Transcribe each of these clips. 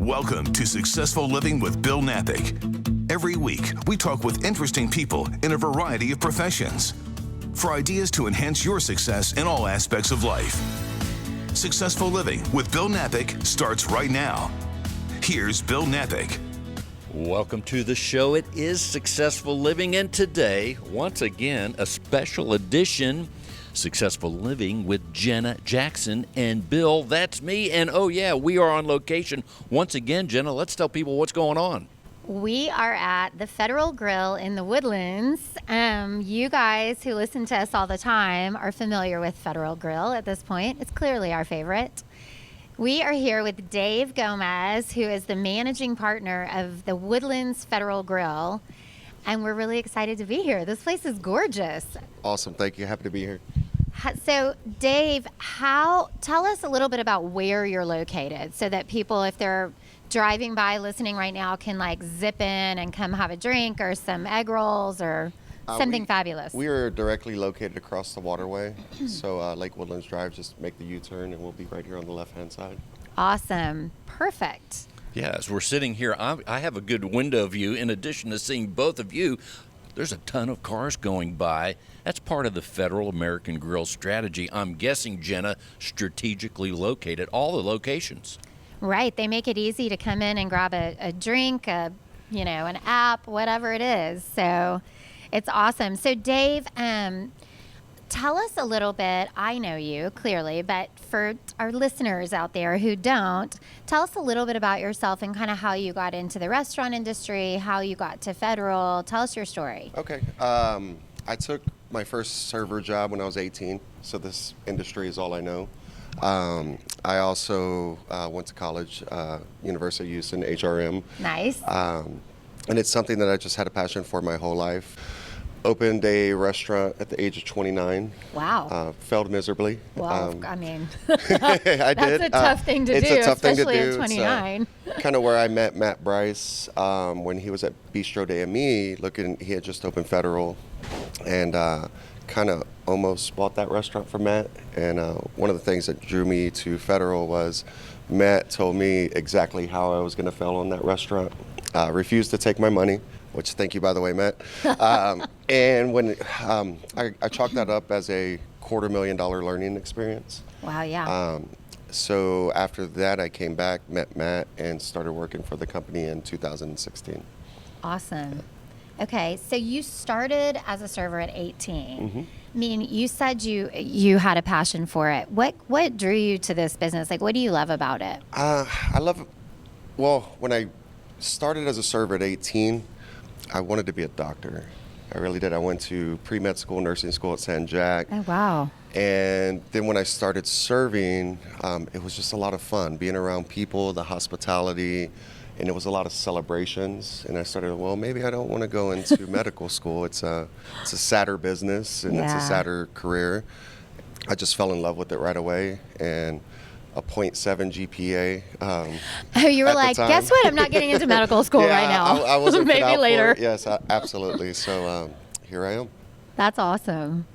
Welcome to Successful Living with Bill Knapik. Every week, we talk with interesting people in a variety of professions for ideas to enhance your success in all aspects of life. Successful Living with Bill Knapik starts right now. Here's Bill Knapik. Welcome to the show. It is Successful Living, and today, once again, a special edition, Successful Living with Jenna, Jackson, and Bill. That's me, and oh yeah, we are on location. Once again, Jenna, let's tell people what's going on. We are at the Federal Grill in the Woodlands. You guys who listen to us all the time are familiar with Federal Grill at this point. It's clearly our favorite. We are here with Dave Gomez, who is the managing partner of the Woodlands Federal Grill, and we're really excited to be here. This place is gorgeous. Awesome. Thank you. Happy to be here. So, Dave, tell us a little bit about where you're located so that people, if they're driving by listening right now, can like zip in and come have a drink or some egg rolls or something fabulous. We are directly located across the waterway. So Lake Woodlands Drive, just make the U-turn and we'll be right here on the left-hand side. Awesome. Perfect. Yeah, as we're sitting here, I have a good window view. In addition to seeing both of you, there's a ton of cars going by. That's part of the Federal American Grill strategy. I'm guessing, Jenna, strategically located all the locations. Right. They make it easy to come in and grab a drink, an app, whatever it is. So it's awesome. So Dave, tell us a little bit. I know you clearly, but for our listeners out there who don't, tell us a little bit about yourself and kind of how you got into the restaurant industry, how you got to Federal. Tell us your story. Okay. I took my first server job when I was 18, so this industry is all I know. I also went to college, University of Houston, HRM. Nice. And it's something that I just had a passion for my whole life. Opened a restaurant at the age of 29. Wow. Failed miserably. Well, I did. That's a tough thing to do, especially at 29. Kind of where I met Matt Bryce when he was at Bistro de Ami. He had just opened Federal, and kind of almost bought that restaurant from Matt. And one of the things that drew me to Federal was Matt told me exactly how I was going to fail on that restaurant. Refused to take my money, which thank you, by the way, Matt. And when I chalked that up as a $250,000 learning experience. Wow, yeah. So after that, I came back, met Matt, and started working for the company in 2016. Awesome. Okay, so you started as a server at 18. Mm-hmm. I mean, you said you had a passion for it. What drew you to this business? Like, what do you love about it? I love it. Well, when I started as a server at 18, I wanted to be a doctor. I really did. I went to pre-med school, nursing school at San Jac. Oh, wow. And then when I started serving, it was just a lot of fun, being around people, the hospitality, and it was a lot of celebrations. And I started, well, maybe I don't want to go into medical school. It's a sadder business, and it's a sadder career. I just fell in love with it right away, and a 0.7 GPA. You were like, guess what? I'm not getting into medical school right now. I wasn't maybe later. Yes, absolutely. So here I am. That's awesome.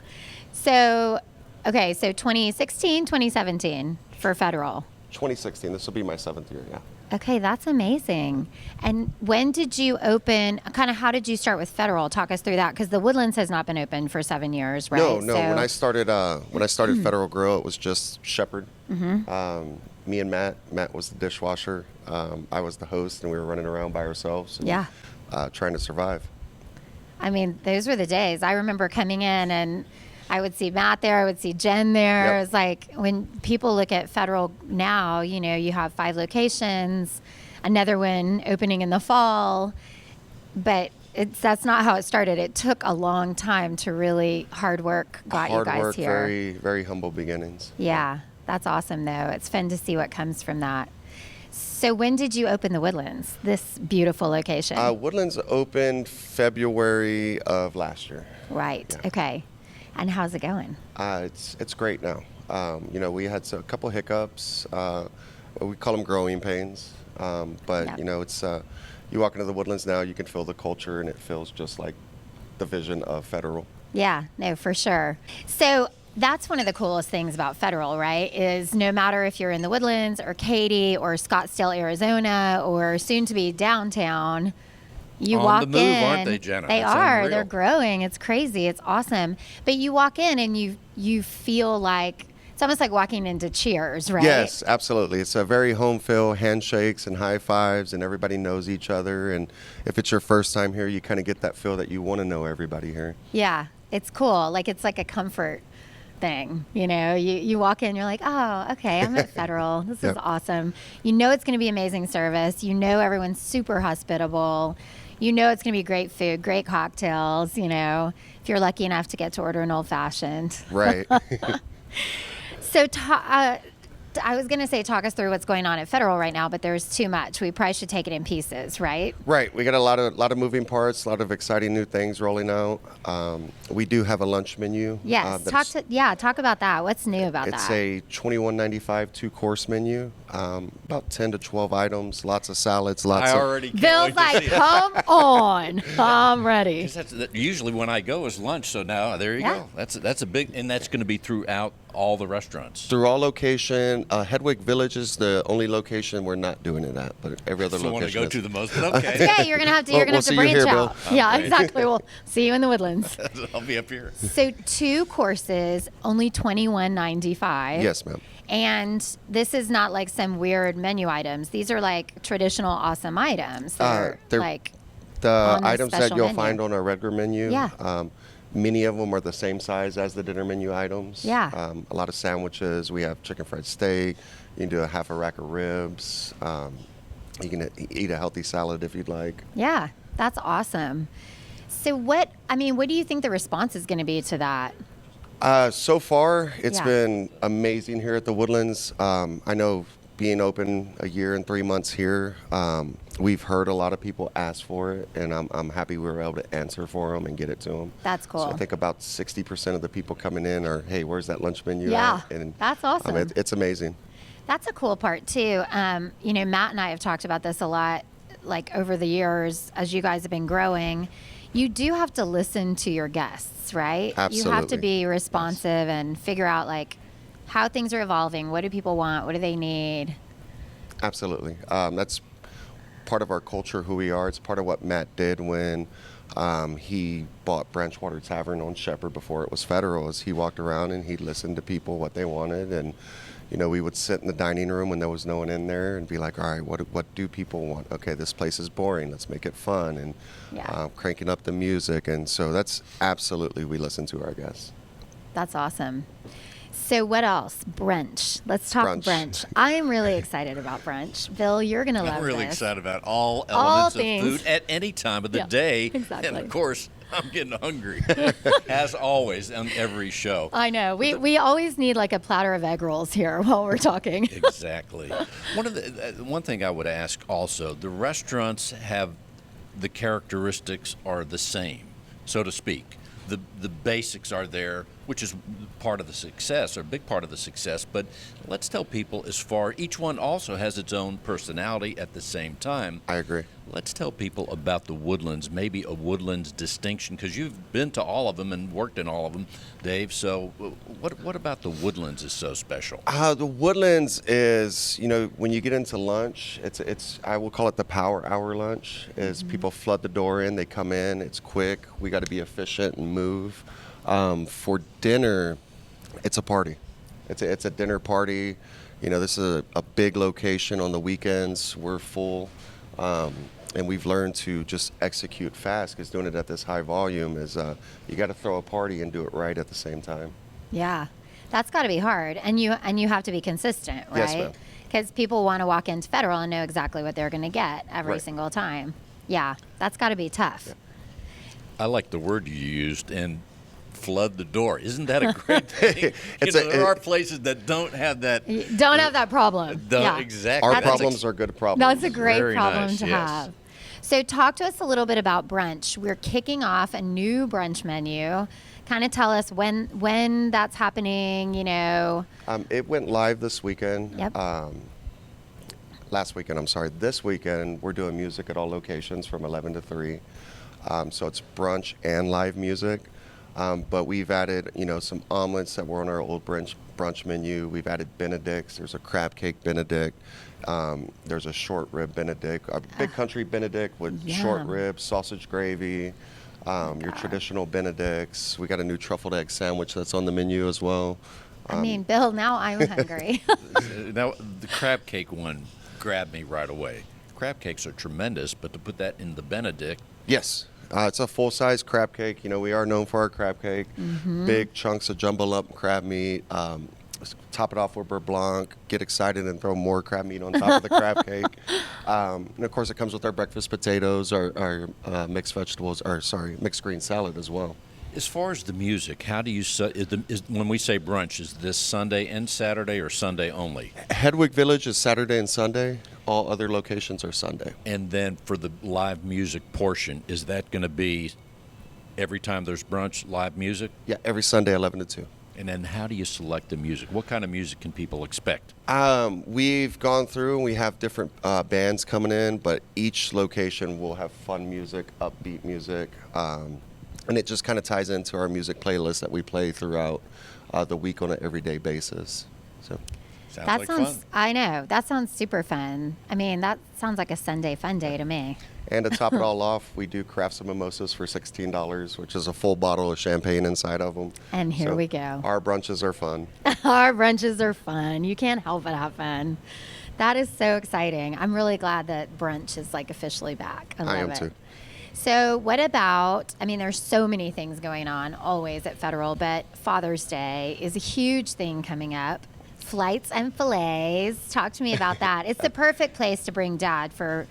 So, okay, so 2016, 2017 for Federal. 2016. This will be my 7th year. Yeah. Okay, that's amazing. And when did you open, kind of how did you start with Federal? Talk us through that, because the Woodlands has not been open for 7 years, right? No. When I started Federal Grill, it was just Shepherd. Mm-hmm. Me and Matt was the dishwasher. I was the host, and we were running around by ourselves and trying to survive. I mean, those were the days. I remember coming in and I would see Matt there, I would see Jen there. Yep. It was like when people look at Federal now, you have 5 locations, another one opening in the fall, but that's not how it started. It took a long time to really hard work got you guys here. Very, very humble beginnings. Yeah, that's awesome though. It's fun to see what comes from that. So when did you open the Woodlands, this beautiful location? Woodlands opened February of last year. Right, Yeah. Okay. And how's it going? It's great now. We had a couple hiccups. We call them growing pains. But it's you walk into the Woodlands now, you can feel the culture, and it feels just like the vision of Federal. Yeah, no, for sure. So That's one of the coolest things about Federal, right? Is no matter if you're in the Woodlands or Katy or Scottsdale, Arizona, or soon to be downtown, you On walk the move, in. aren't they, Jenna? They That's are. unreal. They're growing. It's crazy. It's awesome. But you walk in and you feel like it's almost like walking into Cheers, right? Yes, absolutely. It's a very home feel, handshakes and high fives, and everybody knows each other. And if it's your first time here, you kind of get that feel that you want to know everybody here. Yeah, it's cool. Like it's like a comfort thing. You know, you walk in, you're like, oh, okay, I'm at Federal. This is Yep. awesome. You know it's going to be amazing service. You know everyone's super hospitable. You know it's going to be great food, great cocktails. You know, if you're lucky enough to get to order an old fashioned. Right. So I was going to say talk us through what's going on at Federal right now, but there's too much. We probably should take it in pieces, right? Right. We got a lot of moving parts, a lot of exciting new things rolling out. We do have a lunch menu. Yes. Talk about that. What's new about It's that? a $21.95 2-course menu, about 10 to 12 items, lots of salads, lots I of. already can't Bill's wait to like, see it. come on, I'm ready. 'Cause usually when I go is lunch, so now there you Yeah. go. That's a big, and that's going to be throughout all the restaurants. Through all location, Hedwig Village is the only location we're not doing it at, but every other I want to location go is. to the most, but okay. Yeah, you're gonna have to. You're gonna We'll have to see you branch here, out. Bill. Yeah, Okay. exactly. We'll see you in the Woodlands. I'll be up here. So 2 courses, only $21.95. Yes, ma'am. And this is not like some weird menu items. These are like traditional, awesome items. They're they're- like The on the items that special you'll menu. find on our regular menu, Yeah. many of them are the same size as the dinner menu items. Yeah. A lot of sandwiches. We have chicken fried steak. You can do a half a rack of ribs. You can eat a healthy salad if you'd like. yeah, that's awesome. So what do you think the response is going to be to that? So far, it's Yeah. been amazing here at the Woodlands. I know being open a year and 3 months here, we've heard a lot of people ask for it, and I'm happy we were able to answer for them and get it to them. That's cool. So I think about 60% of the people coming in are, hey, where's that lunch menu Yeah, at? And that's awesome. it's amazing. That's a cool part too. You know, Matt and I have talked about this a lot, like over the years as you guys have been growing. You do have to listen to your guests, right? You have to Absolutely. be responsive and figure out like how things are evolving. What do people want? What do they need? Absolutely. That's part of our culture, who we are. It's part of what Matt did when he bought Branchwater Tavern on Shepherd before it was Federal. Is he walked around and he listened to people, what they wanted, and you know, we would sit in the dining room when there was no one in there and be like, all right, what do people want? Okay, this place is boring. Let's make it fun, and Yeah. cranking up the music. And so that's absolutely, we listen to our guests. That's awesome. So what else? Brunch. Let's talk Brunch. brunch. I am really excited about brunch. Bill, you're going to love I'm really this. excited about all elements of things. food at any time of the Yeah, day. exactly. And of course, I'm getting hungry, as always on every show. I know. We always need like a platter of egg rolls here while we're talking. Exactly. One thing I would ask also, the restaurants have the characteristics are the same, so to speak. The basics are there, which is part of the success, or a big part of the success. But let's tell people each one also has its own personality at the same time. I agree. Let's tell people about the Woodlands, maybe a Woodlands distinction, because you've been to all of them and worked in all of them, Dave. So what about the Woodlands is so special? The Woodlands is, you know, when you get into lunch, it's I will call it the power hour lunch. Is people flood the door in, they come in, it's quick. We got to be efficient and move. For dinner, it's a party. It's a dinner party. You know, this is a big location on the weekends. We're full. And we've learned to just execute fast, because doing it at this high volume is you got to throw a party and do it right at the same time. Yeah. That's got to be hard. And you have to be consistent, right? Yes, ma'am. Because people want to walk into Federal and know exactly what they're going to get every Right. single time. Yeah. That's got to be tough. Yeah. I like the word you used, and flood the door. Isn't that a great thing? There are places that don't have that. You don't have that problem. Yeah. Exactly. Our That's problems are good problems. That's a great Very problem nice, to yes. have. So talk to us a little bit about brunch. We're kicking off a new brunch menu. Kind of tell us when that's happening, you know. It went live this weekend. Yep. Last weekend, I'm sorry. This weekend, we're doing music at all locations from 11 to 3. So it's brunch and live music. But we've added, some omelets that were on our old brunch menu. We've added Benedicts. There's a crab cake Benedict. There's a short rib Benedict, a big country Benedict with short ribs, sausage gravy, your traditional Benedicts. We got a new truffled egg sandwich that's on the menu as well. I mean, Bill, now I'm hungry. Now, the crab cake one grabbed me right away. Crab cakes are tremendous, but to put that in the Benedict. Yes. It's a full-size crab cake. We are known for our crab cake. Big chunks of jumbled up crab meat. Top it off with beurre blanc. Get excited and throw more crab meat on top of the crab cake. And of course, it comes with our breakfast potatoes, our mixed vegetables, mixed green salad as well. As far as the music, how do you when we say brunch, is this Sunday and Saturday or Sunday only? Hedwig Village is Saturday and Sunday. All other locations are Sunday. And then for the live music portion, is that going to be every time there's brunch, live music? Yeah, every Sunday, 11 to 2. And then how do you select the music? What kind of music can people expect? We've gone through and we have different bands coming in, but each location will have fun music, upbeat music. And it just kind of ties into our music playlist that we play throughout the week on an everyday basis. So Sounds fun. I know. That sounds super fun. I mean, that sounds like a Sunday fun day to me. And to top it all off, we do craft some mimosas for $16, which is a full bottle of champagne inside of them. And here we go. Our brunches are fun. Our brunches are fun. You can't help but have fun. That is so exciting. I'm really glad that brunch is officially back. I love it. Too. So what about, there's so many things going on always at Federal, but Father's Day is a huge thing coming up. Flights and fillets. Talk to me about that. It's the perfect place to bring Dad for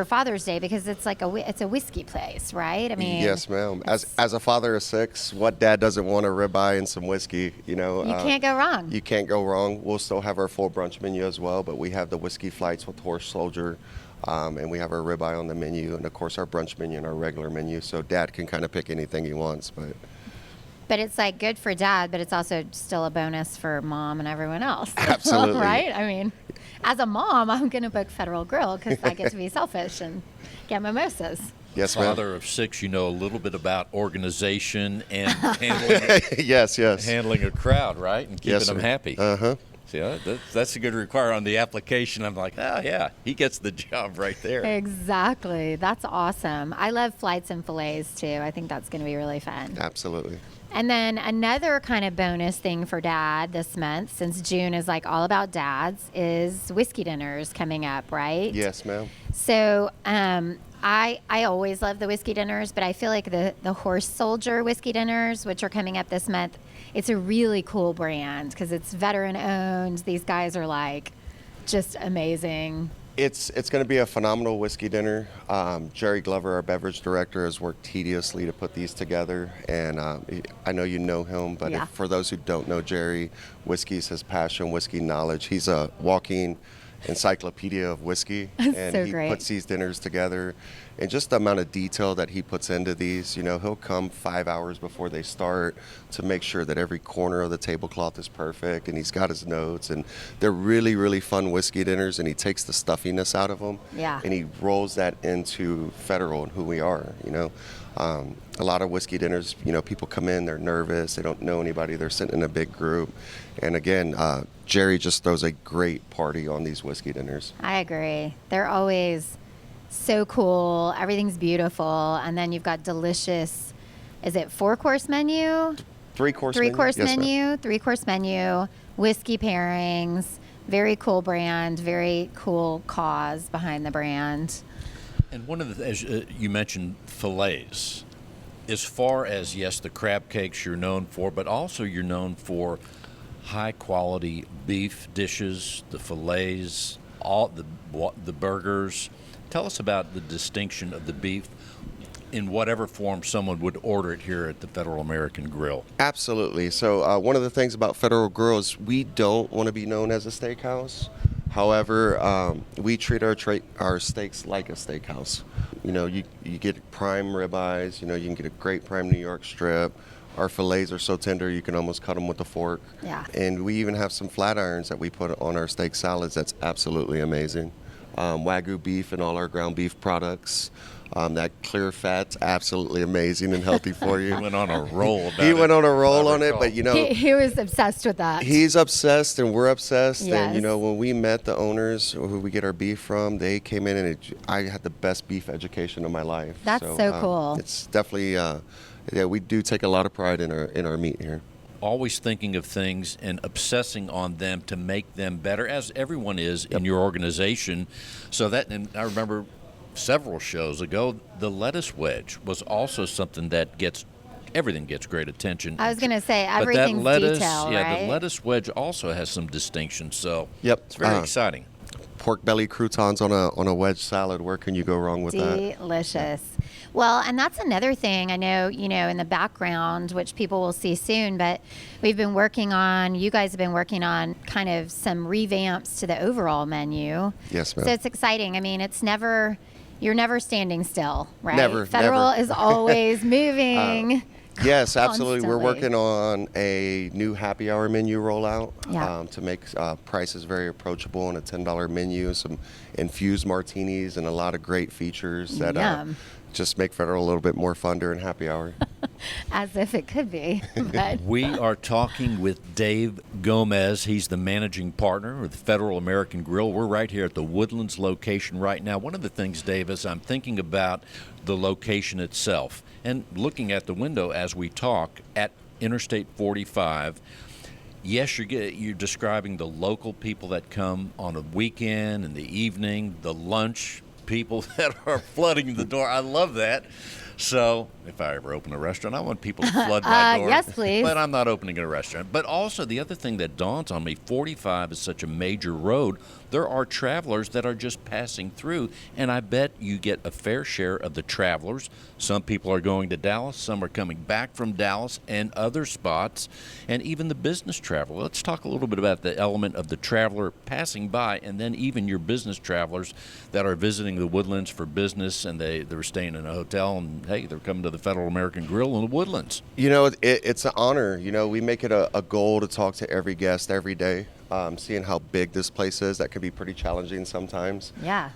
Father's Day because it's it's a whiskey place, right? Yes, ma'am. As a father of 6, what dad doesn't want a ribeye and some whiskey? You can't go wrong. You can't go wrong. We'll still have our full brunch menu as well, but we have the whiskey flights with horse soldier. And we have our ribeye on the menu, and of course our brunch menu and our regular menu. So Dad can kind of pick anything he wants, But it's good for Dad, but it's also still a bonus for Mom and everyone else. Absolutely. Right? As a mom, I'm going to book Federal Grill because I get to be selfish and get mimosas. Yes, ma'am. Father of 6, you know a little bit about organization and handling. Yes. Handling a crowd, right, and keeping them happy. Uh-huh. Yeah, that's a good requirement on the application. I'm like, oh, yeah, he gets the job right there. Exactly. That's awesome. I love flights and fillets, too. I think that's going to be really fun. Absolutely. And then another kind of bonus thing for Dad this month, since June is all about dads, is whiskey dinners coming up, right? Yes, ma'am. So I always love the whiskey dinners, but I feel like the Horse Soldier whiskey dinners, which are coming up this month, it's a really cool brand because it's veteran owned. These guys are just amazing. It's going to be a phenomenal whiskey dinner. Jerry Glover, our beverage director, has worked tediously to put these together, and I know you know him, but for those who don't know Jerry, whiskey's his passion, whiskey knowledge. He's a walking encyclopedia of whiskey, and so he great. puts these dinners together. And just the amount of detail that he puts into these, he'll come 5 hours before they start to make sure that every corner of the tablecloth is perfect, and he's got his notes, and they're really, really fun whiskey dinners, and he takes the stuffiness out of them, and he rolls that into Federal and who we are, A lot of whiskey dinners, people come in, they're nervous, they don't know anybody, they're sitting in a big group, and again, Jerry just throws a great party on these whiskey dinners. I agree. They're always so cool. Everything's beautiful. And then you've got delicious, is it 4-course menu? 3-course menu. Yes, 3-course menu, whiskey pairings, very cool brand, very cool cause behind the brand. And one of the, as you mentioned, fillets. As far as, yes, the crab cakes you're known for, but also you're known for high-quality beef dishes, the fillets, all the burgers. Tell us about the distinction of the beef in whatever form someone would order it here at the Federal American Grill. Absolutely. So one of the things about Federal Grill is we don't want to be known as a steakhouse. However, we treat our steaks like a steakhouse. You get prime ribeyes, you can get a great prime New York strip. Our fillets are so tender you can almost cut them with a fork. Yeah. And we even have some flat irons that we put on our steak salads that's absolutely amazing. Wagyu beef and all our ground beef products. That clear fat's absolutely amazing and healthy for you. He went on a roll about He went it, on a roll I on it, recall. but He was obsessed with that. he's obsessed and we're obsessed. And Yes. when we met the owners who we get our beef from, they came in and I had the best beef education of my life. That's so cool. It's definitely, we do take a lot of pride in our meat here. Always thinking of things and obsessing on them to make them better, as everyone is in your organization. So that, and I remember several shows ago, the lettuce wedge was also something that everything gets great attention. I was going to say, But everything's that lettuce, detail, right? the lettuce wedge also has some distinction. So Yep. it's very exciting. Pork belly croutons on a wedge salad. Where can you go wrong with that? Delicious. Well, and that's another thing I know, in the background, which people will see soon, but you guys have been working on kind of some revamps to the overall menu. Yes, ma'am. So it's exciting. I mean, you're never standing still, right? Never, Federal never. is always moving. Yes, absolutely. We're Constantly. working on a new happy hour menu rollout Yeah. to make prices very approachable on a $10 menu, some infused martinis, and a lot of great features that Yum. just make Federal a little bit more fun during happy hour. As if it could be. But We are talking with Dave Gomez. He's the managing partner of the Federal American Grill. We're right here at the Woodlands location right now. One of the things, Dave, is I'm thinking about the location itself and looking at the window as we talk at Interstate 45. Yes, you're describing the local people that come on a weekend and the evening, the lunch people that are flooding the door. I love that. So if I ever open a restaurant, I want people to flood my door. yes, please. But I'm not opening a restaurant. But also the other thing that dawns on me, 45 is such a major road. There are travelers that are just passing through, and I bet you get a fair share of the travelers. Some people are going to Dallas, some are coming back from Dallas and other spots, and even the business traveler. Let's talk a little bit about the element of the traveler passing by, and then even your business travelers that are visiting the Woodlands for business, and they're staying in a hotel, and hey, they're coming to the Federal American Grill in the Woodlands. It's an honor. We make it a goal to talk to every guest every day. Seeing how big this place is, that can be pretty challenging sometimes. yeah.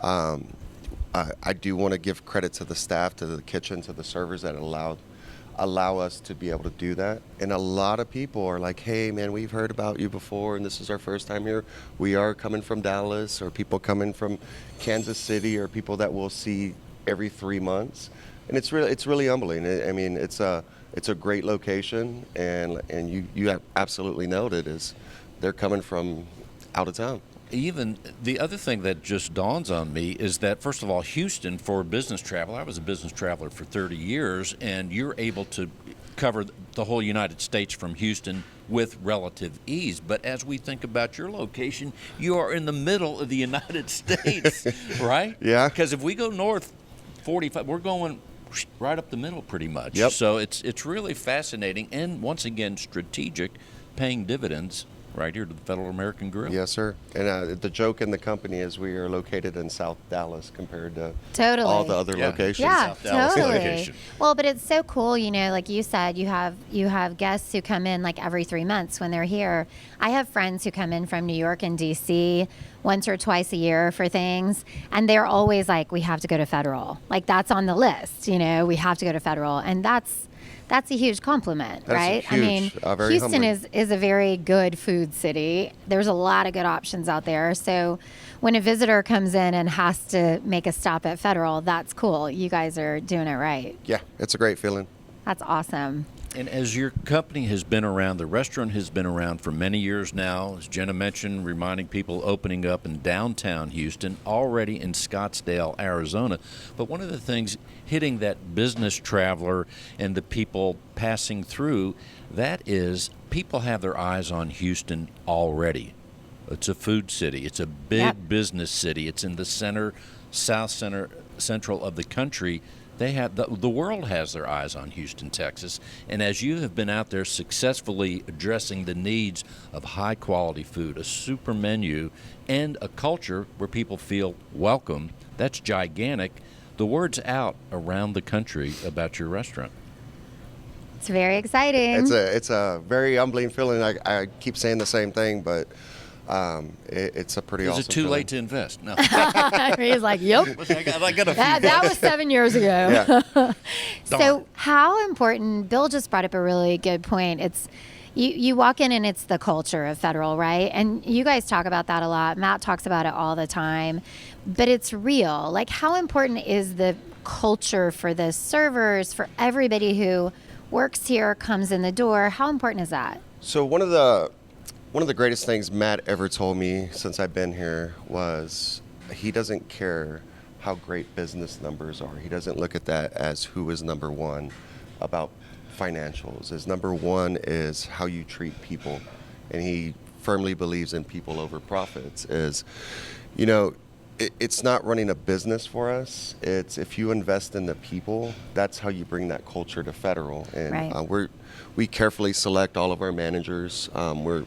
I do want to give credit to the staff, to the kitchen, to the servers that allow us to be able to do that. And a lot of people are like, hey, man, we've heard about you before, and this is our first time here. We are coming from Dallas, or people coming from Kansas City, or people that we'll see every 3 months. And it's really humbling. I mean, it's a great location, and you have absolutely nailed it. Is they're coming from out of town. Even the other thing that just dawns on me is that, first of all, Houston, for business travel, I was a business traveler for 30 years, and you're able to cover the whole United States from Houston with relative ease. But as we think about your location, you are in the middle of the United States, right? Yeah. Because if we go north 45, we're going right up the middle pretty much. Yep. So it's really fascinating, and once again, strategic, paying dividends right here to the Federal American Grill. Yes, sir. And the joke in the company is we are located in South Dallas compared to Totally. all the other Yeah. locations. Yeah, South Dallas totally. location. Well, but it's so cool, like you said, you have guests who come in like every 3 months when they're here. I have friends who come in from New York and DC once or twice a year for things, and they're always like, we have to go to Federal. Like, that's on the list, we have to go to Federal. And that's a huge compliment, That's right? I huge, mean, very Houston humbling. is a very good food city. There's a lot of good options out there. So when a visitor comes in and has to make a stop at Federal, that's cool. You guys are doing it right. Yeah, it's a great feeling. That's awesome. And as your company has been around, the restaurant has been around for many years now, as Jenna mentioned, reminding people opening up in downtown Houston, already in Scottsdale, Arizona. But one of the things hitting that business traveler and the people passing through, that is, people have their eyes on Houston already. It's a food city. It's a big Yep. business city. It's in the central of the country. They have the world has their eyes on Houston, Texas, and as you have been out there successfully addressing the needs of high quality food, a super menu, and a culture where people feel welcome, that's gigantic. The word's out around the country about your restaurant. It's very exciting. It's a very humbling feeling. I keep saying the same thing, but It's a pretty Is awesome it too feeling. late to invest? No. He's like, yep. I got a few That was 7 years ago. Yeah. So how important, Bill just brought up a really good point. It's, you walk in and it's the culture of Federal, right? And you guys talk about that a lot. Matt talks about it all the time, but it's real. Like, how important is the culture for the servers, for everybody who works here, comes in the door? How important is that? So one of the greatest things Matt ever told me since I've been here was he doesn't care how great business numbers are. He doesn't look at that as who is number one about financials. His number one is how you treat people. And he firmly believes in people over profits. It's not running a business for us. It's if you invest in the people, that's how you bring that culture to Federal. And right. We carefully select all of our managers. We're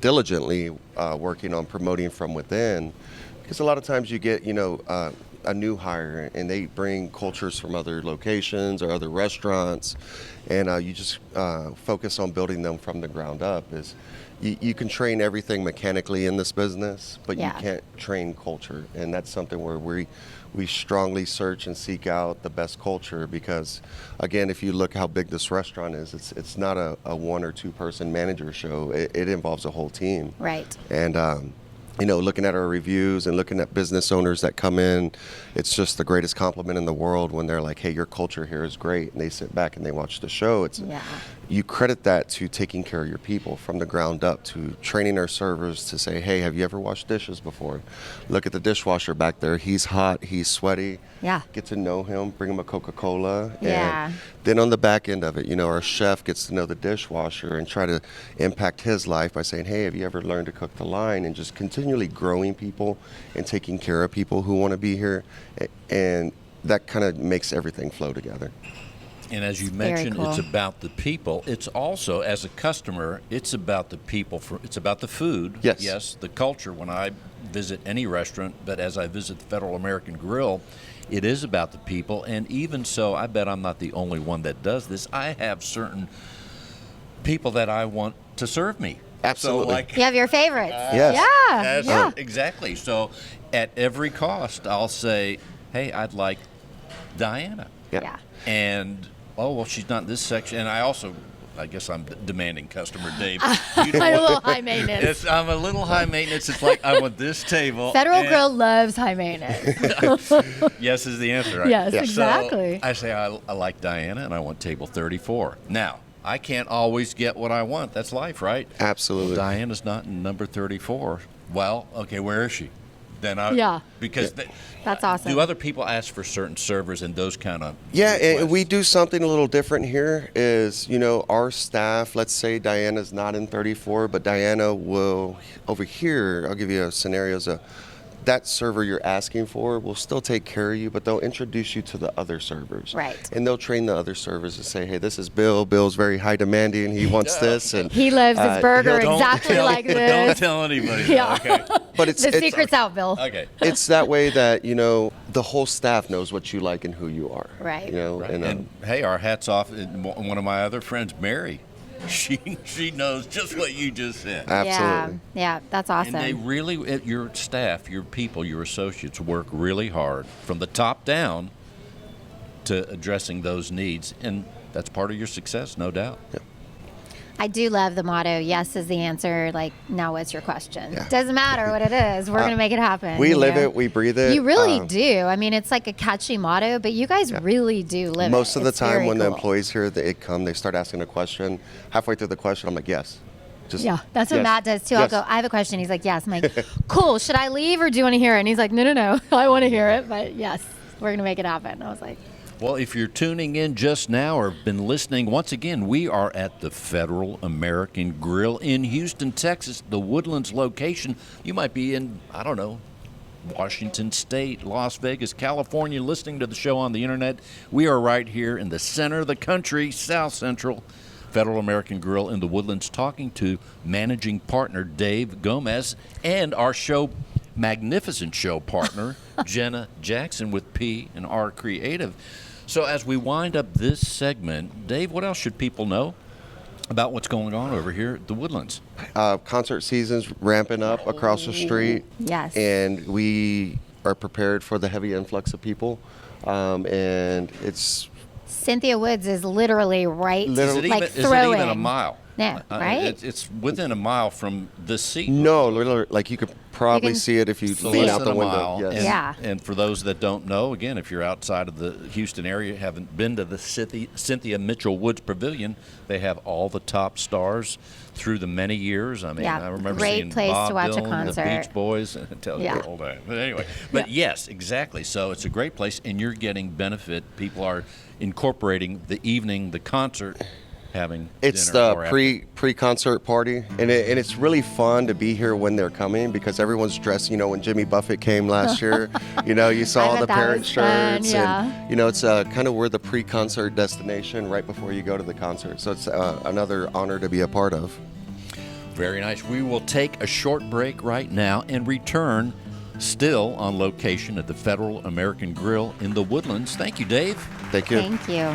diligently working on promoting from within, because a lot of times you get a new hire and they bring cultures from other locations or other restaurants, and you just focus on building them from the ground up. You can train everything mechanically in this business, but you can't train culture. And that's something where we strongly search and seek out the best culture, because, again, if you look how big this restaurant is, it's not a one or two person manager show. It involves a whole team. Right. And, looking at our reviews and looking at business owners that come in, it's just the greatest compliment in the world when they're like, hey, your culture here is great. And they sit back and they watch the show. You credit that to taking care of your people from the ground up, to training our servers to say, hey, have you ever washed dishes before? Look at the dishwasher back there. He's hot. He's sweaty. Yeah. Get to know him. Bring him a Coca-Cola. Yeah. And then on the back end of it, our chef gets to know the dishwasher and try to impact his life by saying, hey, have you ever learned to cook the line? And just continually growing people and taking care of people who want to be here. And that kind of makes everything flow together. And as you mentioned, cool. It's about the people. It's also, as a customer, it's about the people. It's about the food. Yes. The culture. When I visit any restaurant, but as I visit the Federal American Grill, it is about the people. And even so, I bet I'm not the only one that does this. I have certain people that I want to serve me. Absolutely. You have your favorites. Yes. Yeah. Exactly. So at every cost, I'll say, hey, I'd like Diana. Yeah. And, she's not in this section. And I guess I'm demanding customer, Dave. I'm a little high maintenance. I'm a little high maintenance. It's like, I want this table. Federal Grill loves high maintenance. Yes is the answer, right? Yes, exactly. So I say, I like Diana, and I want table 34. Now, I can't always get what I want. That's life, right? Absolutely. Well, Diana's not in number 34. Well, okay, where is she? Then because that's awesome. Do other people ask for certain servers and those kind of Yeah, requests? and we do something a little different here is, our staff, let's say Diana's not in 34, but Diana will, over here, I'll give you a scenario. That server you're asking for will still take care of you, but they'll introduce you to the other servers. Right. And they'll train the other servers to say, hey, this is Bill. Bill's very high demanding. He wants this. And he loves his burger exactly like this. Don't tell anybody. Yeah. Okay. But it's The secret's out, Bill. Okay. It's that way that, the whole staff knows what you like and who you are. Right. Right. And hey, our hats off. One of my other friends, Mary, she knows just what you just said. Absolutely. Yeah, that's awesome. And they really, your staff, your people, your associates work really hard from the top down to addressing those needs. And that's part of your success, no doubt. Yeah. I do love the motto, yes is the answer, like, now what's your question? Yeah. Doesn't matter what it is, we're going to make it happen. We live it, we breathe it. You really do. I mean, it's like a catchy motto, but you guys really do live it. Most of the It's time very when the cool. employees here, they come, they start asking a question. Halfway through the question, I'm like, yes. Yeah, that's what yes. Matt does too. Yes. I'll go, I have a question. He's like, yes. I'm like, cool, should I leave or do you want to hear it? And he's like, no, I want to hear it, but yes, we're going to make it happen. I was like, Well, if you're tuning in just now or been listening, once again, we are at the Federal American Grill in Houston, Texas, the Woodlands location. You might be in, I don't know, Washington State, Las Vegas, California, listening to the show on the internet. We are right here in the center of the country, South Central, Federal American Grill in the Woodlands, talking to managing partner Dave Gomez and our magnificent show partner, Jenna Jackson with P&R Creative. So as we wind up this segment, Dave, what else should people know? about what's going on over here at the Woodlands. Concert season's ramping up across the street. Yes. And we are prepared for the heavy influx of people. And it's Cynthia Woods is literally right, Is it like even, throwing. Is it even a mile? Yeah, right? It's within a mile from this seat. no, literally, like you could probably can see it if you see lean it. out Less the than a window. mile. Yes. And, Yeah. and for those that don't know, again, if you're outside of the Houston area, haven't been to the Cynthia Mitchell Woods Pavilion, they have all the top stars through the many years. I mean, Yeah, I remember great seeing place Bob to watch a Dylan, the concert. Beach Boys. It tells you Yeah. the whole day. But anyway, but yes, exactly. So it's a great place, and you're getting benefit. People are incorporating the evening, the concert, having It's dinner or the after. pre-concert party, and it's really fun to be here when they're coming because everyone's dressed. You know, when Jimmy Buffett came last year, you saw I all bet the that parent was fun, shirts, yeah. and it's kind of we're the pre-concert destination right before you go to the concert. So it's another honor to be a part of. Very nice. We will take a short break right now and return still on location at the Federal American Grill in the Woodlands. Thank you, Dave. Thank you. Thank you.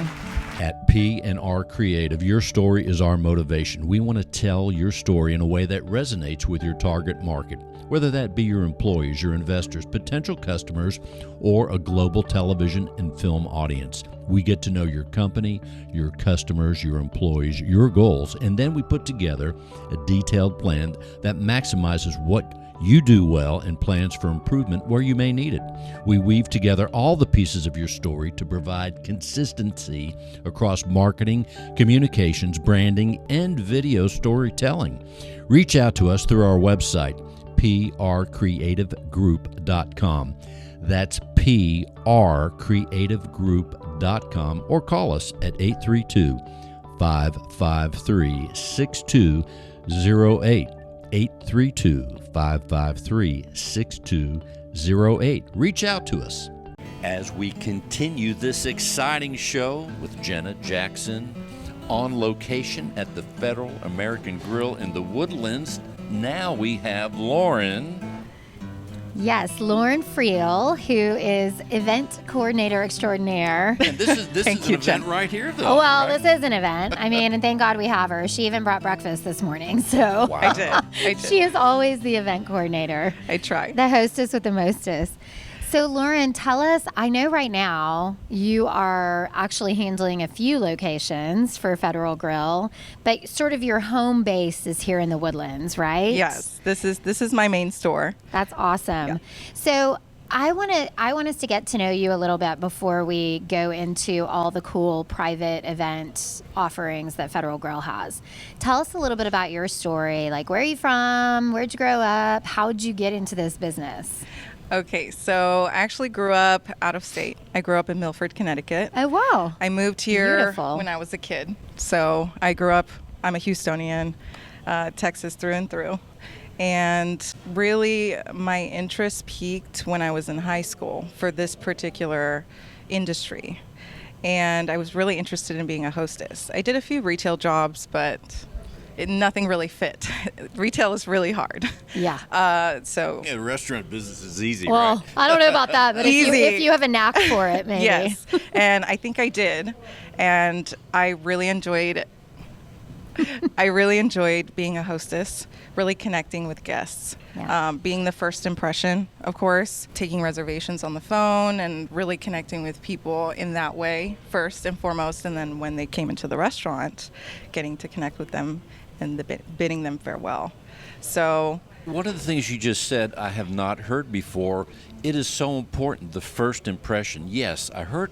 At P&R Creative, your story is our motivation. We want to tell your story in a way that resonates with your target market, whether that be your employees, your investors, potential customers, or a global television and film audience. We get to know your company, your customers, your employees, your goals, and then we put together a detailed plan that maximizes what you do well and plans for improvement where you may need it. We weave together all the pieces of your story to provide consistency across marketing, communications, branding, and video storytelling. Reach out to us through our website, prcreativegroup.com. That's prcreativegroup.com, or call us at 832-553-6208. 832-553-6208. Reach out to us. As we continue this exciting show with Jenna Jackson on location at the Federal American Grill in the Woodlands, now we have Lauren. Yes, Lauren Friel, who is event coordinator extraordinaire. And this is an you, event Jen. right here, though. Oh, well, right? this is an event. I mean, and thank God we have her. She even brought breakfast this morning. So Wow. I did. she is always the event coordinator, I tried. the hostess with the mostest. So, Lauren, tell us, I know right now you are actually handling a few locations for Federal Grill, but sort of your home base is here in the Woodlands, right? Yes, this is my main store. That's awesome. Yeah. So, I want us to get to know you a little bit before we go into all the cool private event offerings that Federal Grill has. Tell us a little bit about your story. Like, where are you from? Where'd you grow up? How'd you get into this business? Okay, so I actually grew up out of state. I grew up in Milford, Connecticut. Oh, wow. I moved here Beautiful. when I was a kid. So I grew up, I'm a Houstonian, Texas through and through. And really, my interest peaked when I was in high school for this particular industry. And I was really interested in being a hostess. I did a few retail jobs, but nothing really fit. Retail is really hard. Yeah. So Yeah, the restaurant business is easy, Well, right? I don't know about that, but Easy. if you have a knack for it, maybe. yes, and I think I did, and I really enjoyed being a hostess, really connecting with guests, Yeah. being the first impression, of course, taking reservations on the phone and really connecting with people in that way first and foremost, and then when they came into the restaurant, getting to connect with them and bidding them farewell. So One of the things you just said I have not heard before. It is so important, the first impression. Yes, I heard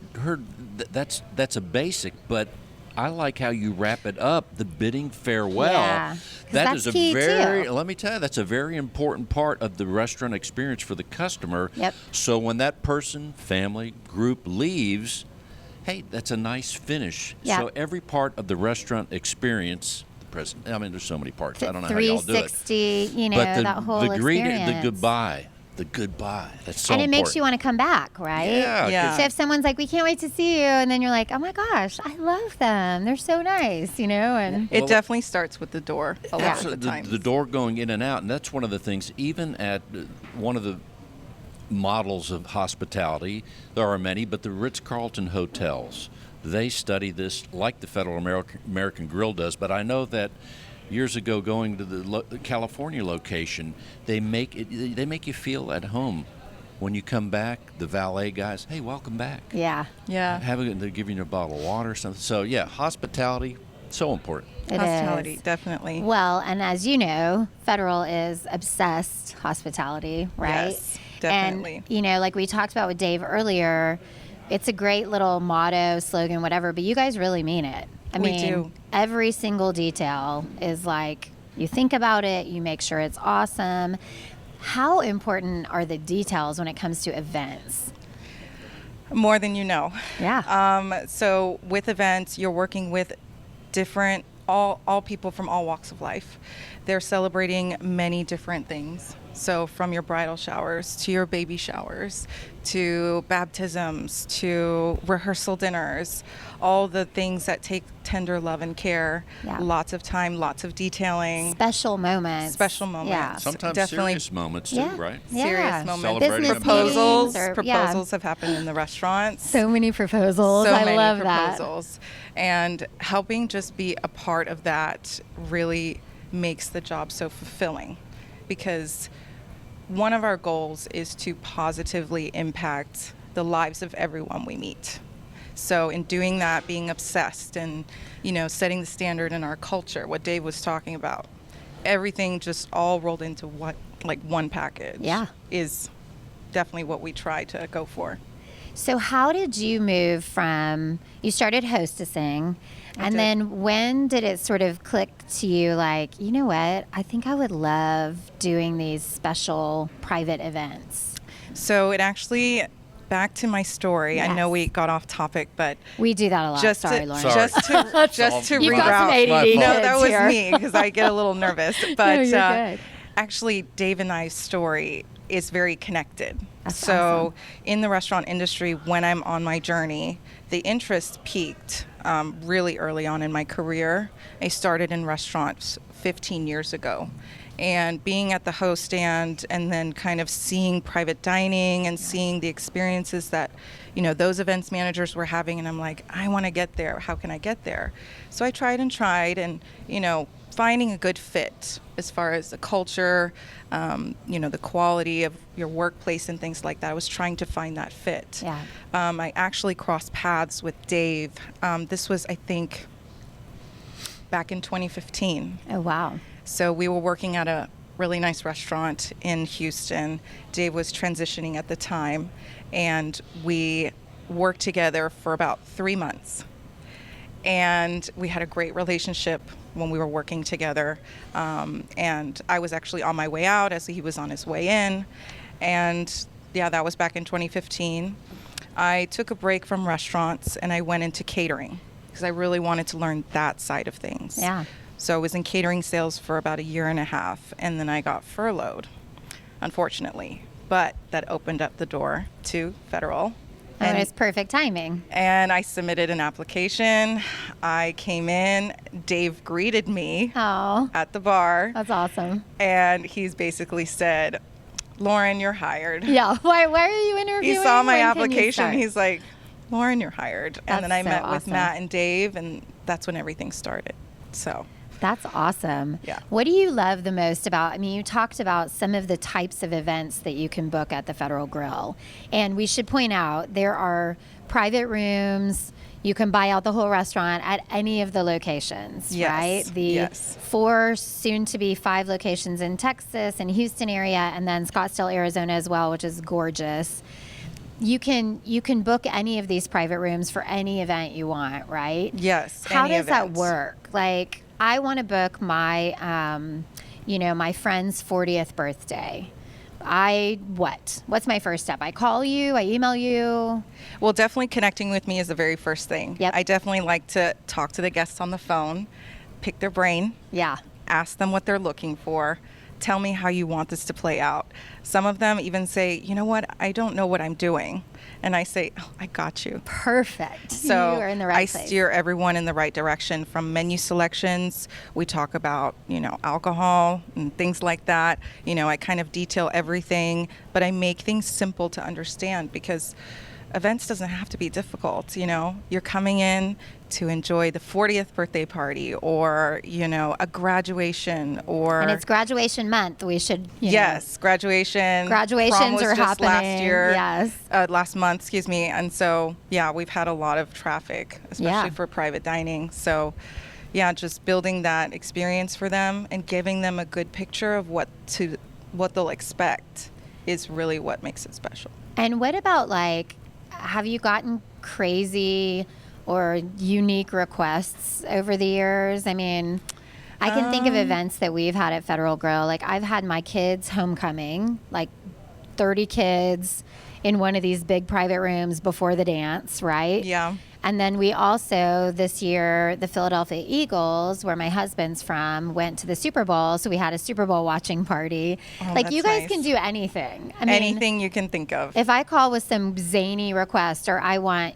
that's a basic, but I like how you wrap it up, the bidding farewell. Yeah, 'cause That that's is a key, very, too. let me tell you, that's a very important part of the restaurant experience for the customer. Yep. So when that person, family, group leaves, hey, that's a nice finish. Yeah. So every part of the restaurant experience, I mean, there's so many parts. I don't know how y'all do it. 360, But the, that whole the greeting, experience. the goodbye. That's so and it important. makes you want to come back, right? Yeah. Yeah. 'cause So if someone's like, we can't wait to see you, and then you're like, oh my gosh, I love them. They're so nice, and it Well, definitely starts with the door a lot of absolutely, the times. the door going in and out, and that's one of the things. Even at one of the models of hospitality, there are many, but the Ritz-Carlton hotels, they study this like the Federal American Grill does. But I know that years ago, going to the California location, they make you feel at home. When you come back, the valet guys, hey, welcome back. Yeah. They're giving you a bottle of water or something. So yeah, hospitality, so important. Hospitality, definitely. Well, and as you know, Federal is obsessed hospitality, right? Yes, definitely. And, like we talked about with Dave earlier, it's a great little motto, slogan, whatever, but you guys really mean it. I mean, do. Every single detail is like, you think about it, you make sure it's awesome. How important are the details when it comes to events? More than you know. Yeah. So with events, you're working with different, all people from all walks of life. They're celebrating many different things. So from your bridal showers to your baby showers to baptisms to rehearsal dinners, all the things that take tender love and care, lots of time, lots of detailing. Special moments. Yeah. Sometimes definitely serious moments too, right? Serious moments. Celebrating Proposals. meetings Proposals have happened in the restaurants. So many proposals. So I many love proposals. And helping just be a part of that really makes the job so fulfilling, because one of our goals is to positively impact the lives of everyone we meet. So in doing that, being obsessed and, setting the standard in our culture, what Dave was talking about, everything just all rolled into one package. Yeah. Is definitely what we try to go for. So how did you move from, you started hostessing, and then when did it sort of click to you like, you know what, I think I would love doing these special private events? So it actually, back to my story, Yes. I know we got off topic, but We do that a lot. Sorry, Lauren. just to You've got some reroute. ADD No, that was here. me, because I get a little nervous. But No, you're good. actually, Dave and I's story is very connected. That's so awesome. in the restaurant industry, when I'm on my journey, the interest peaked really early on in my career. I started in restaurants 15 years ago. And being at the host stand and then kind of seeing private dining and seeing the experiences that, those events managers were having. And I'm like, I want to get there. How can I get there? So I tried and, finding a good fit as far as the culture, the quality of your workplace and things like that. I was trying to find that fit. Yeah. I actually crossed paths with Dave. This was, I think, back in 2015. Oh, wow. So we were working at a really nice restaurant in Houston. Dave was transitioning at the time, and we worked together for about 3 months. And we had a great relationship when we were working together. And I was actually on my way out as he was on his way in. And that was back in 2015. I took a break from restaurants and I went into catering because I really wanted to learn that side of things. Yeah. So I was in catering sales for about 1.5 years, and then I got furloughed, unfortunately. But that opened up the door to Federal. And it's perfect timing. And I submitted an application. I came in. Dave greeted me Oh, at the bar, that's awesome. and he's basically said, Lauren, you're hired. Yeah. Why are you interviewing? He saw my When can you application. start? He's like, Lauren, you're hired. And then I That's so met with awesome. Matt and Dave, and that's when everything started. So That's awesome. Yeah. What do you love the most about, you talked about some of the types of events that you can book at the Federal Grill. And we should point out there are private rooms. You can buy out the whole restaurant at any of the locations, Yes. right? The Yes. 4 soon to be 5 locations in Texas and Houston area, and then Scottsdale, Arizona as well, which is gorgeous. You can book any of these private rooms for any event you want, right? yes. How any does that event. work? Like, I want to book my, my friend's 40th birthday. What's my first step? I call you, I email you. Well, definitely connecting with me is the very first thing. Yep. I definitely like to talk to the guests on the phone, pick their brain, Yeah. ask them what they're looking for, tell me how you want this to play out. Some of them even say, you know what, I don't know what I'm doing. And I say, oh, I got you. Perfect. So you are in the right I place. steer everyone in the right direction. From menu selections, we talk about, alcohol and things like that. I kind of detail everything, but I make things simple to understand because events doesn't have to be difficult. You're coming in to enjoy the 40th birthday party, or a graduation, or And it's graduation month. We should, yes, graduation. Graduations Prom was are just happening. Last month, excuse me. And so, yeah, we've had a lot of traffic, especially for private dining. So, yeah, just building that experience for them and giving them a good picture of what they'll expect is really what makes it special. And what about, have you gotten crazy or unique requests over the years? I mean, I can think of events that we've had at Federal Grill. I've had my kids' homecoming, 30 kids in one of these big private rooms before the dance, right? Yeah. And then we also, this year, the Philadelphia Eagles, where my husband's from, went to the Super Bowl. So we had a Super Bowl watching party. That's you guys nice. can do anything. I mean, Anything you can think of. if I call with some zany request, or I want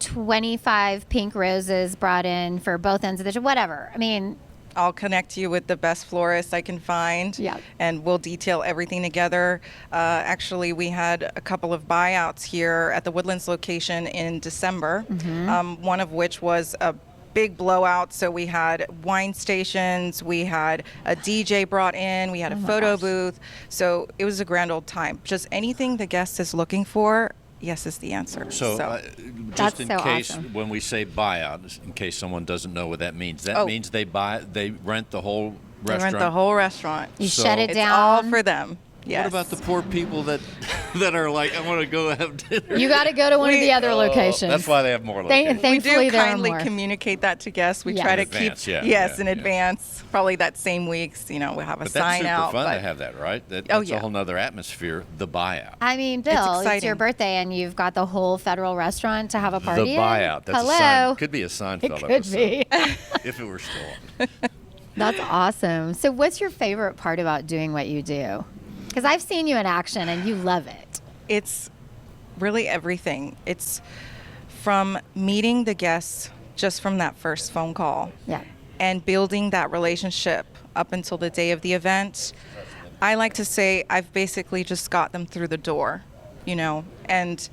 25 pink roses brought in for both ends of the whatever. I mean, I'll connect you with the best florist I can find, and we'll detail everything together. Actually, we had a couple of buyouts here at the Woodlands location in December, one of which was a big blowout. So we had wine stations, we had a DJ brought in, we had a photo booth. So it was a grand old time. Just anything the guest is looking for, yes is the answer. So just in case, awesome. when we say buyout, in case someone doesn't know what that means, that means they rent the whole restaurant. They rent the whole restaurant. You shut it down. It's all for them. Yes. What about the poor people that are like, I want to go have dinner? You got to go to one of the other locations. That's why they have more locations. Thankfully, we do there are kindly more. communicate that to guests. We Yes. try to In advance, keep yeah. in advance. Probably that same week, we'll have a But sign that's out. super fun to have that, right? That's a whole nother atmosphere, the buyout. I mean, Bill, it's exciting. your birthday, and you've got the whole Federal restaurant to have a party The in? buyout. That's Hello. could be a Seinfeld It could episode. be. If it were still on. That's awesome. So what's your favorite part about doing what you do? Because I've seen you in action, and you love it. It's really everything. It's from meeting the guests just from that first phone call. Yeah. And building that relationship up until the day of the event. I like to say I've basically just got them through the door, and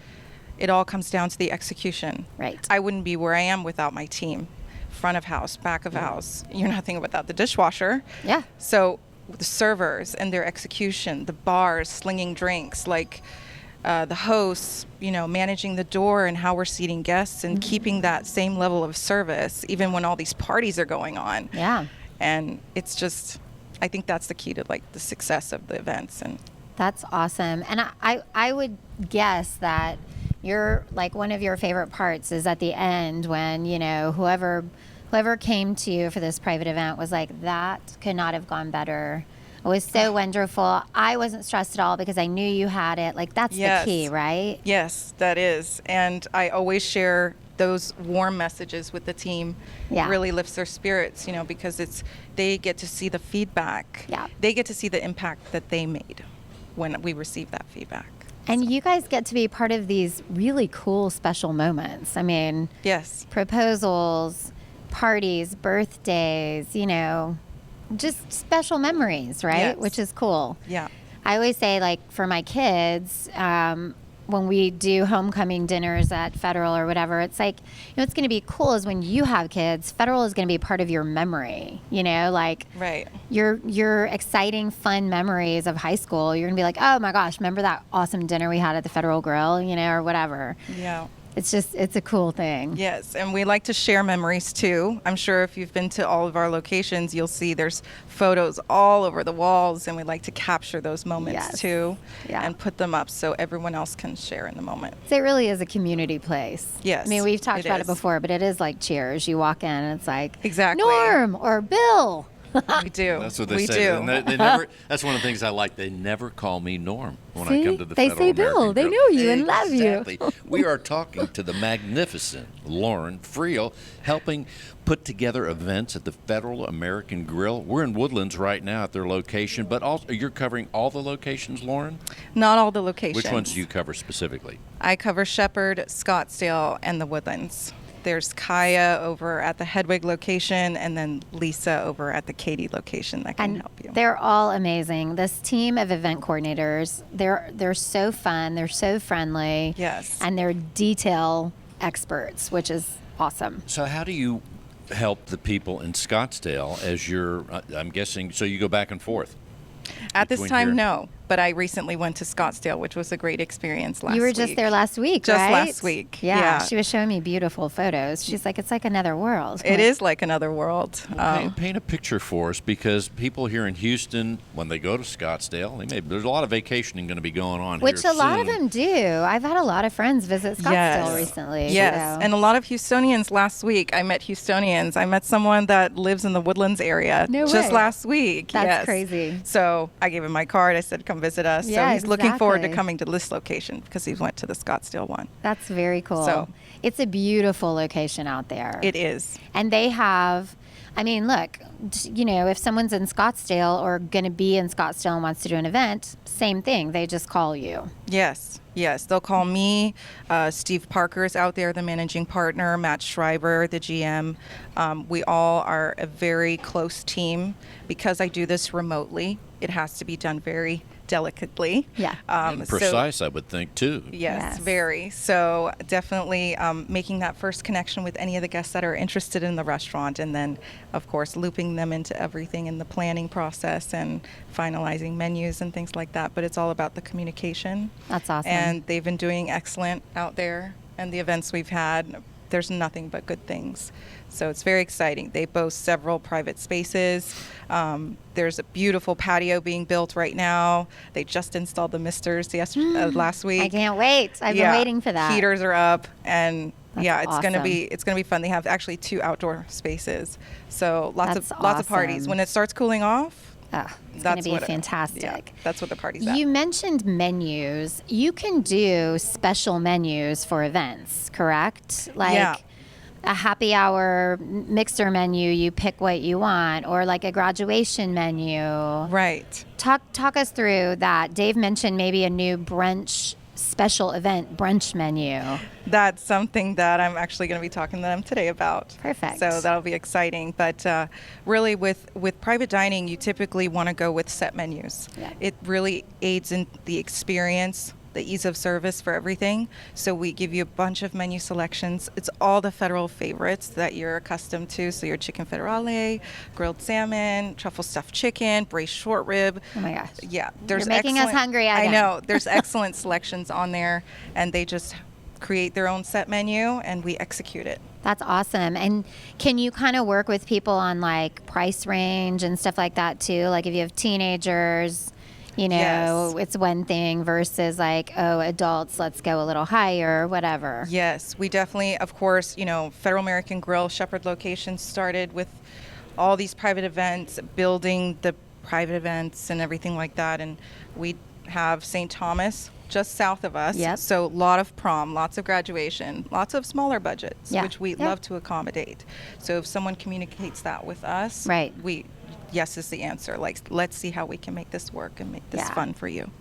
it all comes down to the execution. Right. I wouldn't be where I am without my team, front of house, back of house. You're nothing without the dishwasher. Yeah. So the servers and their execution, the bars slinging drinks, the hosts, managing the door and how we're seating guests and keeping that same level of service even when all these parties are going on. Yeah. And it's just, I think that's the key to the success of the events. And That's awesome. And I would guess that one of your favorite parts is at the end when, whoever came to you for this private event was like, that could not have gone better. It was so wonderful. I wasn't stressed at all because I knew you had it. That's Yes. the key, right? Yes, that is. And I always share those warm messages with the team. Yeah. It really lifts their spirits, because they get to see the feedback. Yeah. They get to see the impact that they made when we receive that feedback. And you guys get to be part of these really cool special moments. I mean, Yes. proposals, parties, birthdays, just special memories, right? Yes. Which is cool. Yeah. I always say, for my kids, when we do homecoming dinners at Federal or whatever, it's what's going to be cool is when you have kids, Federal is going to be part of your memory, Right. your exciting, fun memories of high school. You're going to be like, oh my gosh, remember that awesome dinner we had at the Federal Grill, or whatever. Yeah. It's a cool thing. Yes, and we like to share memories too. I'm sure if you've been to all of our locations, you'll see there's photos all over the walls, and we like to capture those moments Yes. too, Yeah. and put them up so everyone else can share in the moment. So it really is a community place. Yes, I mean, we've talked it about is. it before, but it is like Cheers. You walk in and it's like, Exactly. Norm or Bill. We do. That's what they we say. do. And they never. That's one of the things I like. They never call me Norm when I See? come to the They Federal say Bill. American They Grill. know you and love you. Exactly. We are talking to the magnificent Lauren Friel, helping put together events at the Federal American Grill. We're in Woodlands right now at their location, but also you're covering all the locations, Lauren? Not all the locations. Which ones do you cover specifically? I cover Shepherd, Scottsdale, and the Woodlands. There's Kaya over at the Hedwig location, and then Lisa over at the Katy location that can help you. They're all amazing. This team of event coordinators, they're so fun, they're so friendly. Yes. And they're detail experts, which is awesome. So how do you help the people in Scottsdale as you're, I'm guessing, so you go back and forth? At this between time, here? no. But I recently went to Scottsdale, which was a great experience last week. You were just there last week, Just right? last week, Yeah, yeah. she was showing me beautiful photos. She's like, it's like another world. It is like another world. Paint a picture for us, because people here in Houston, when they go to Scottsdale, there's a lot of vacationing going to be going on Which here a lot of soon. them do. I've had a lot of friends visit Scottsdale recently. Yes, so. and a lot of Houstonians last week. I met Houstonians. I met someone that lives in the Woodlands area No just way. last week. That's yes. crazy. So I gave him my card. I said, come visit us. Yeah, so he's looking forward to exactly. coming to this location because he went to the Scottsdale one. That's very cool. So- It's a beautiful location out there. It is. And they have, I mean, look, if someone's in Scottsdale or going to be in Scottsdale and wants to do an event, same thing. They just call you. Yes. They'll call me. Steve Parker is out there, the managing partner. Matt Schreiber, the GM. We all are a very close team. Because I do this remotely, it has to be done very delicately. Yeah. And precise, I would think, too. Yes, very. So definitely making that first connection with any of the guests that are interested in the restaurant, and then, of course, looping them into everything in the planning process and finalizing menus and things like that. But it's all about the communication. That's awesome. And they've been doing excellent out there, and the events we've had, there's nothing but good things. So it's very exciting. They boast several private spaces. There's a beautiful patio being built right now. They just installed the misters last week. I can't wait. I've been waiting for that. Heaters are up, and That's it's gonna awesome. be fun. They have actually 2 outdoor spaces, so lots That's of parties. awesome. When it starts cooling off, It's going to be what fantastic. that's what the party's at. You mentioned menus. You can do special menus for events, correct? Like a happy hour mixer menu, you pick what you want, or like a graduation menu. Right. Talk us through that. Dave mentioned maybe a new brunch, special event brunch menu. That's something that I'm actually going to be talking to them today about. Perfect. So that'll be exciting. But really, with private dining, you typically want to go with set menus. Yeah. It really aids in the experience, the ease of service for everything. So we give you a bunch of menu selections. It's all the federal favorites that you're accustomed to. So your chicken federale, grilled salmon, truffle stuffed chicken, braised short rib. Oh my gosh. Yeah, there's You're making us excellent- hungry I again. know. There's excellent selections on there, and they just create their own set menu, and we execute it. That's awesome. And can you kind of work with people on like price range and stuff like that too? Like if you have teenagers, Yes. it's one thing versus like, oh, adults, let's go a little higher, whatever. Yes, we definitely, of course, Federal American Grill Shepherd location started with all these private events, building the private events and everything like that. And we have St. Thomas just south of us. Yep. So a lot of prom, lots of graduation, lots of smaller budgets, Yeah. which we Yeah. love to accommodate. So if someone communicates that with us, Right. yes is the answer. Like, let's see how we can make this work and make this Yeah. fun for you.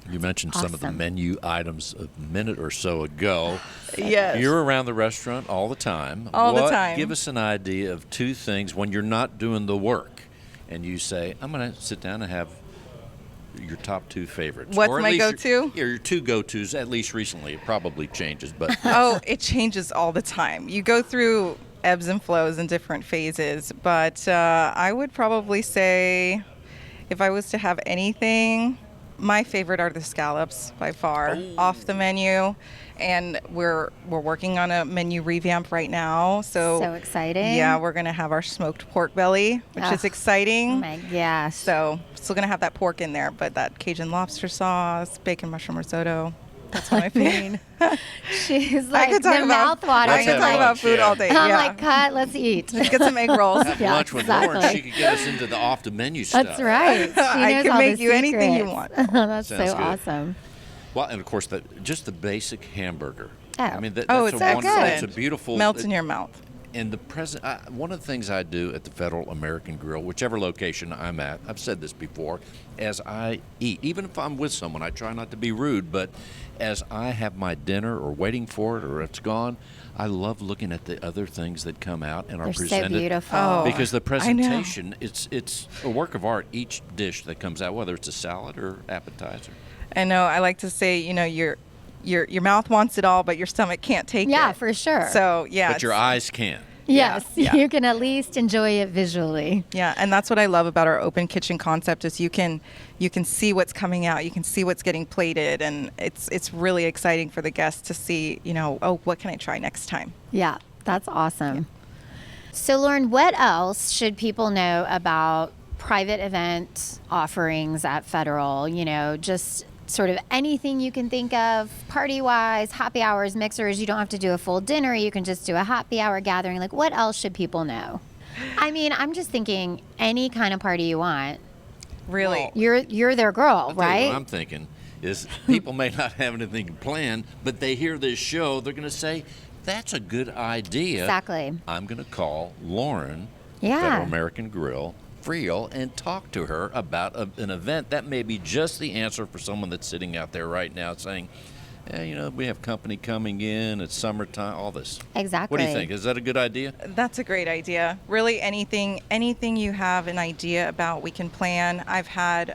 You mentioned some of the Awesome. menu items a minute or so ago. Yes. You're around the restaurant all the time. All the time. Give us an idea of 2 things when you're not doing the work and you say, I'm going to sit down and have your top 2 favorites. What's Or at my least go-to? Your 2 go-tos, at least recently. It probably changes, but Oh, it changes all the time. You go through ebbs and flows in different phases, but I would probably say if I was to have anything, my favorite are the scallops by far, off the menu. And we're working on a menu revamp right now. So exciting. Yeah, we're going to have our smoked pork belly, which is Oh exciting. my gosh. So still going to have that pork in there, but that Cajun lobster sauce, bacon mushroom risotto, that's my favorite. She's like, could talk the about- mouth watering. I could have talk about lunch, food yeah. all day. I'm yeah. like, cut, let's eat. Get some egg rolls. have Yeah, lunch with Lauren. exactly. She could get us into the off-the-menu stuff. That's right. She I knows can all make the you anything you secrets. want. That's Sounds so good. awesome. Well, and of course, just the basic hamburger. Oh. I mean, Oh, that's it's a wonderful. excellent. It's a beautiful. Melts in your mouth. And one of the things I do at the Federal American Grill, whichever location I'm at, I've said this before, as I eat, even if I'm with someone, I try not to be rude, but as I have my dinner or waiting for it or it's gone, I love looking at the other things that come out and are They're so presented. beautiful. Oh, Because the I know. presentation, it's a work of art, each dish that comes out, whether it's a salad or appetizer. I know. I like to say, your mouth wants it all, but your stomach can't take it. Yeah, for sure. So yeah, But your eyes can. Yes, yeah. you can at least enjoy it visually. yeah, and that's what I love about our open kitchen concept is you can see what's coming out, you can see what's getting plated, and it's really exciting for the guests to see, oh, what can I try next time? Yeah, that's awesome. So, Lauren, what else should people know about private event offerings at Federal? Just sort of anything you can think of, party-wise, happy hours, mixers. You don't have to do a full dinner. You can just do a happy hour gathering. Like, what else should people know? I mean, I'm just thinking any kind of party you want. Really? You're their girl, I'll tell you right? what I'm thinking is people may not have anything planned, but they hear this show, they're going to say, that's a good idea. Exactly. I'm going to call Lauren, Yeah. Federal American Grill, Friel, and talk to her about an event that may be just the answer for someone that's sitting out there right now saying, we have company coming in, it's summertime, all this. Exactly. What do you think? Is that a good idea? That's a great idea. Really, anything you have an idea about, we can plan. I've had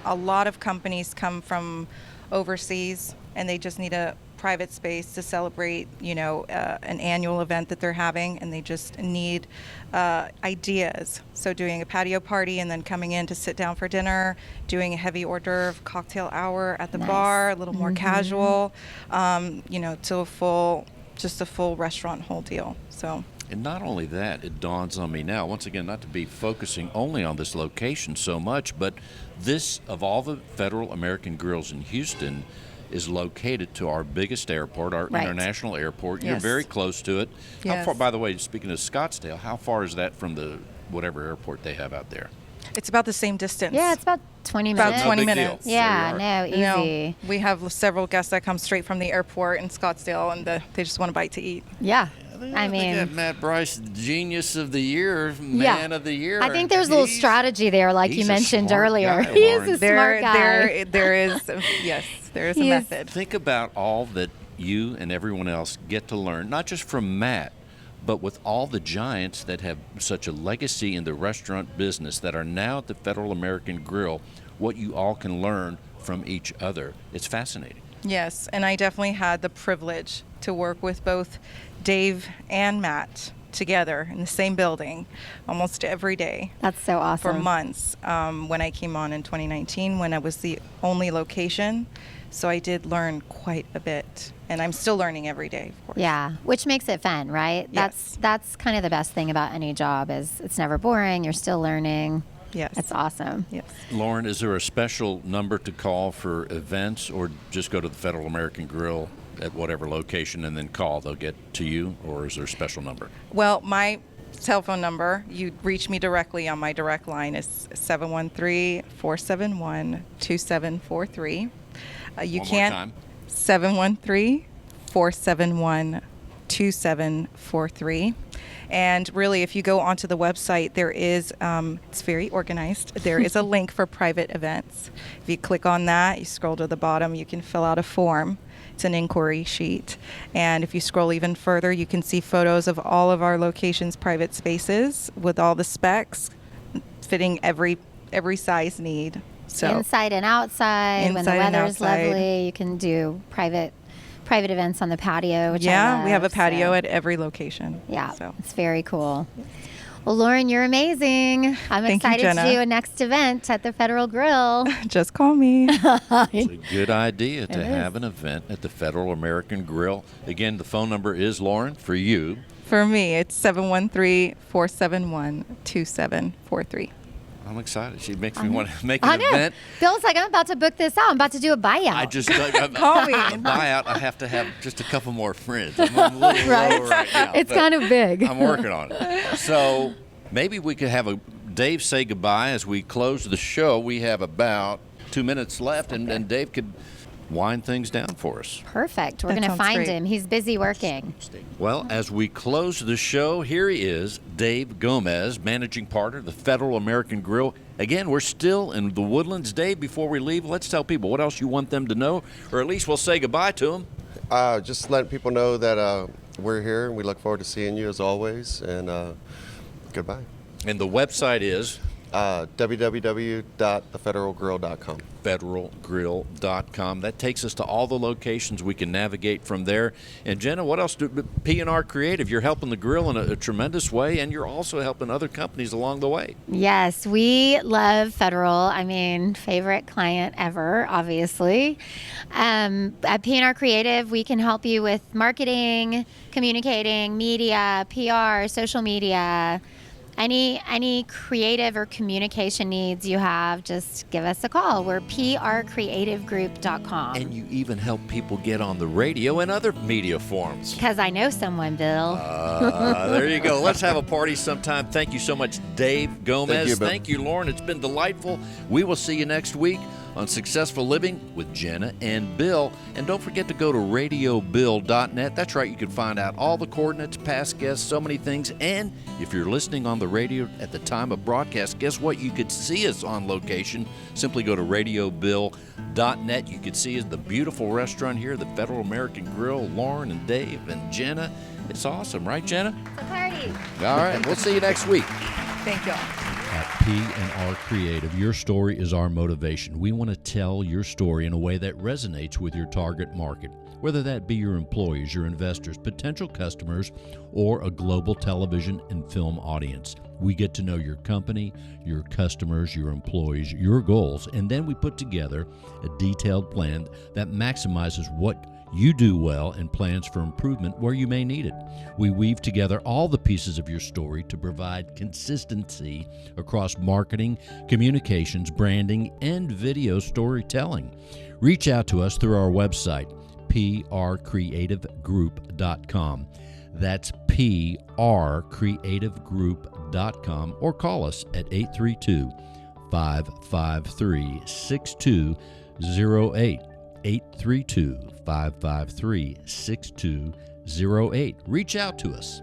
a lot of companies come from overseas, and they just need a private space to celebrate, an annual event that they're having, and they just need ideas. So doing a patio party and then coming in to sit down for dinner, doing a heavy hors d'oeuvre cocktail hour at the Nice. bar, a little more casual, to a full restaurant whole deal. So. And not only that, it dawns on me now, once again, not to be focusing only on this location so much, but this, of all the Federal American Grills in Houston, is located to our biggest airport, our Right. international airport. You're Yes. very close to it. How Yes. far, by the way, speaking of Scottsdale, how far is that from the whatever airport they have out there? It's about the same distance. Yeah, it's about 20 About minutes. 20 No big deal. minutes. Yeah, There you no, are. easy. We have several guests that come straight from the airport in Scottsdale, and they just want a bite to eat. Yeah. They I got mean, Matt Bryce, Genius of the Year, Yeah. Man of the Year. I think there's a little He's- strategy there, like you he's a mentioned smart earlier. guy, He is Lauren. a smart guy. There is, yes, there is a He is- method. Think about all that you and everyone else get to learn, not just from Matt, but with all the giants that have such a legacy in the restaurant business that are now at the Federal American Grill, what you all can learn from each other. It's fascinating. Yes, and I definitely had the privilege to work with both Dave and Matt together in the same building almost every day That's so awesome. for months when I came on in 2019 when I was the only location. So I did learn quite a bit, and I'm still learning every day, of course. Yeah, which makes it fun, right? Yes. That's kind of the best thing about any job is it's never boring. You're still learning. Yes. It's awesome. Yes. Lauren, is there a special number to call for events, or just go to the Federal American Grill at whatever location and then call? They'll get to you, or is there a special number? Well, my cell phone number, you reach me directly on my direct line, is 713-471-2743. You One more can't. time. 713-471-2743. And really, if you go onto the website, there is, it's very organized. There is a link for private events. If you click on that, you scroll to the bottom, you can fill out a form. It's an inquiry sheet. And if you scroll even further, you can see photos of all of our locations' private spaces with all the specs fitting every size need. So Inside and outside. When the Inside and weather's outside. lovely, you can do private events on the patio, which I yeah, we have a love, patio so- at every location. Yeah, So. it's very cool. Well, Lauren, you're amazing. I'm Thank you, excited to Jenna. do a next event at the Federal Grill. Just call me. It's a good idea to It have is. an event at the Federal American Grill. Again, the phone number is, Lauren, for you. For me, it's 713-471-2743. I'm excited. She makes me want to make I an know. event. Bill's like, I'm about to book this out. I'm about to do a buyout. I just Call me. A buyout. I have to have just a couple more friends. I'm a little Right. low right now. It's but kind of big. I'm working on it. So maybe we could have Dave say goodbye as we close the show. We have about 2 minutes left, and Dave could wind things down for us. Perfect. We're That going to sounds find great. him. He's busy working. Well, as we close the show, here he is, Dave Gomez, managing partner of the Federal American Grill. Again, we're still in the Woodlands. Dave, before we leave, let's tell people what else you want them to know, or at least we'll say goodbye to them. Just letting people know that we're here and we look forward to seeing you as always. And goodbye. And the website is www.thefederalgrill.com. federalgrill.com. That takes us to all the locations. We can navigate from there. And Jenna, what else do P&R Creative? You're helping the grill in a tremendous way, and you're also helping other companies along the way. Yes, we love Federal. I mean, favorite client ever, obviously. At P&R Creative, we can help you with marketing, communicating, media, PR, social media. Any creative or communication needs you have, just give us a call. We're prcreativegroup.com. And you even help people get on the radio and other media forms. Because I know someone, Bill. There you go. Let's have a party sometime. Thank you so much, Dave Gomez. Thank you, Bill. Lauren. It's been delightful. We will see you next week on Successful Living with Jenna and Bill. And don't forget to go to radiobill.net. That's right, you can find out all the coordinates, past guests, so many things. And if you're listening on the radio at the time of broadcast, guess what? You could see us on location. Simply go to radiobill.net. You could see us, the beautiful restaurant here, the Federal American Grill, Lauren and Dave and Jenna. It's awesome, right, Jenna? It's a party. All right, we'll see you next week. Thank y'all. At P&R Creative, your story is our motivation. We want to tell your story in a way that resonates with your target market, whether that be your employees, your investors, potential customers, or a global television and film audience. We get to know your company, your customers, your employees, your goals, and then we put together a detailed plan that maximizes what you do well and plans for improvement where you may need it. We weave together all the pieces of your story to provide consistency across marketing, communications, branding, and video storytelling. Reach out to us through our website, prcreativegroup.com. That's prcreativegroup.com, or call us at 832-553-6208. 832-553-6208. Reach out to us.